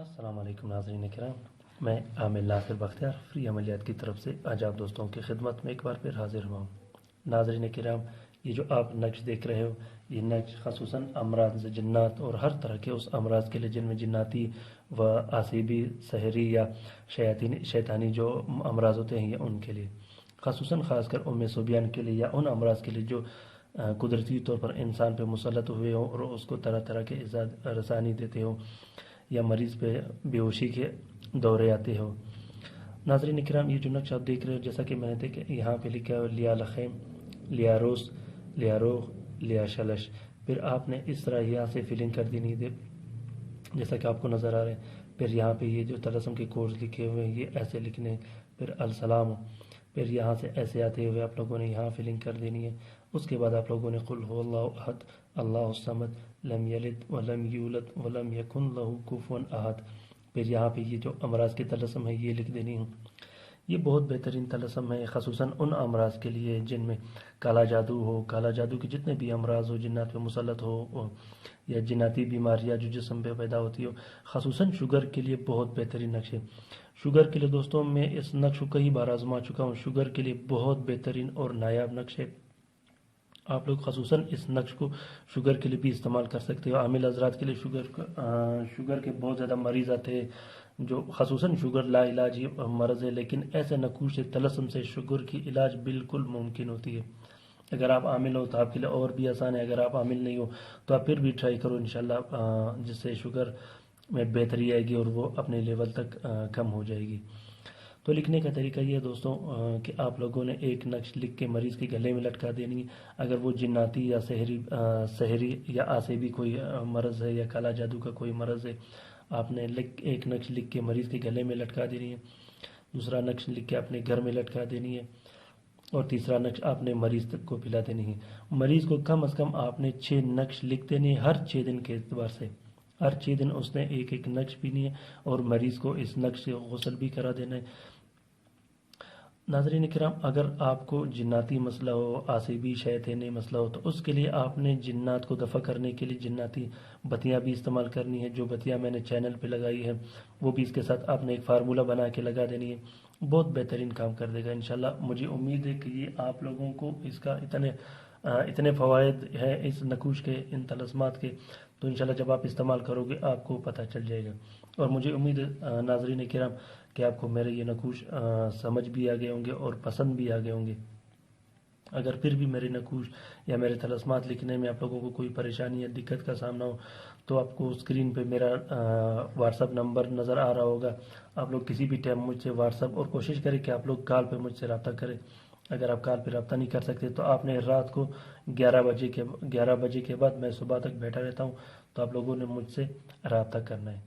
السلام علیکم ناظرین کرام، میں عامر ناصر بختیار فری عملیات کی طرف سے آج آپ دوستوں کی خدمت میں ایک بار پھر حاضر ہوا ہوں۔ ناظرین کرام، یہ جو آپ نقش دیکھ رہے ہو، یہ نقش خصوصاً امراض جنات اور ہر طرح کے اس امراض کے لیے جن میں جناتی و آسیبی سحری یا شیطانی جو امراض ہوتے ہیں، یہ ان کے لیے خصوصاً خاص کر ام صبیان کے لیے یا ان امراض کے لیے جو قدرتی طور پر انسان پہ مسلط ہوئے ہوں اور اس کو طرح طرح کے ایجاد رسانی دیتے ہو یا مریض پہ بے ہوشی کے دورے آتے ہو۔ ناظرین کرام، یہ جو نقش آپ دیکھ رہے ہو، جیسا کہ میں نے دیکھا یہاں پہ لکھا ہے لیا لخیم، لیا روس، لیا روغ، لیا شلش۔ پھر آپ نے اس طرح یہاں سے فلنگ کر دینی ہے جیسا کہ آپ کو نظر آ رہا ہے۔ پھر یہاں پہ یہ جو طلسم کے کورس لکھے ہوئے ہیں یہ ایسے لکھنے، پھر السلام، پھر یہاں سے ایسے آتے ہوئے آپ لوگوں نے یہاں فلنگ کر دینی ہے۔ اس کے بعد آپ لوگوں نے قل هو اللہ احد اللہ الصمد لم یلد ولم یولد ولم یکن لہ کفوا احد۔ پھر یہاں پہ یہ جو امراض کے طلسم ہے یہ لکھ دینی ہے۔ یہ بہت بہترین طلسم ہے خصوصاً ان امراض کے لیے جن میں کالا جادو ہو، کالا جادو کے جتنے بھی امراض ہو، جنات پہ مسلط ہو یا جناتی بیماریاں جو جسم پہ پیدا ہوتی ہو۔ خصوصاً شوگر کے لیے بہت بہترین نقش ہے۔ شوگر کے لیے دوستوں میں اس نقش کو کئی بار آزما چکا ہوں۔ شوگر کے لیے بہت بہترین اور نایاب نقش ہے۔ آپ لوگ خصوصاً اس نقش کو شوگر کے لیے بھی استعمال کر سکتے ہو۔ عامل حضرات کے لیے شوگر کے بہت زیادہ مریض آتے ہیں جو خصوصاً شوگر لا علاج مرض ہے، لیکن ایسے نقوش سے طلسم سے شوگر کی علاج بالکل ممکن ہوتی ہے۔ اگر آپ عامل ہو تو آپ کے لیے اور بھی آسان ہے، اگر آپ عامل نہیں ہو تو آپ پھر بھی ٹرائی کرو انشاءاللہ، جس سے شوگر میں بہتری آئے گی اور وہ اپنے لیول تک کم ہو جائے گی۔ تو لکھنے کا طریقہ یہ ہے دوستوں کہ آپ لوگوں نے ایک نقش لکھ کے مریض کے گلے میں لٹکا دینی ہے۔ اگر وہ جناتی یا سحری یا آسیبی کوئی مرض ہے یا کالا جادو کا کوئی مرض ہے، آپ نے ایک نقش لکھ کے مریض کے گلے میں لٹکا دینی ہے، دوسرا نقش لکھ کے اپنے گھر میں لٹکا دینی ہے، اور تیسرا نقش آپ نے مریض تک کو پلا دینی ہے۔ مریض کو کم از کم آپ نے 6 نقش لکھ دینے ہر 6 دن کے اعتبار سے۔ ہر 6 دن اس نے ایک ایک نقش پینی ہے اور مریض کو اس نقش سے غسل بھی کرا دینا ہے۔ ناظرین کرام، اگر آپ کو جناتی مسئلہ ہو، آسیبی شیطانی مسئلہ ہو، تو اس کے لیے آپ نے جنات کو دفع کرنے کے لیے جناتی بتیاں بھی استعمال کرنی ہے۔ جو بتیاں میں نے چینل پہ لگائی ہے وہ بھی اس کے ساتھ آپ نے ایک فارمولہ بنا کے لگا دینی ہے، بہت بہترین کام کر دے گا انشاءاللہ۔ مجھے امید ہے کہ یہ آپ لوگوں کو اس کا اتنے فوائد ہیں اس نقوش کے، ان طلسمات کے، تو انشاءاللہ جب آپ استعمال کرو گے آپ کو پتہ چل جائے گا۔ اور مجھے امید ہے ناظرین کرام کہ آپ کو میرے یہ نقوش سمجھ بھی آ گئے ہوں گے اور پسند بھی آ گئے ہوں گے۔ اگر پھر بھی میرے نقوش یا میرے طلسمات لکھنے میں آپ لوگوں کو کوئی پریشانی یا دقت کا سامنا ہو تو آپ کو اسکرین پہ میرا واٹس ایپ نمبر نظر آ رہا ہوگا۔ آپ لوگ کسی بھی ٹائم مجھ سے واٹس ایپ، اور کوشش کریں کہ آپ لوگ کال پہ مجھ سے رابطہ کریں۔ اگر آپ کال پہ رابطہ نہیں کر سکتے تو آپ نے رات کو 11 بجے کے بعد، میں صبح تک بیٹھا رہتا ہوں، تو آپ لوگوں نے مجھ سے رابطہ کرنا ہے۔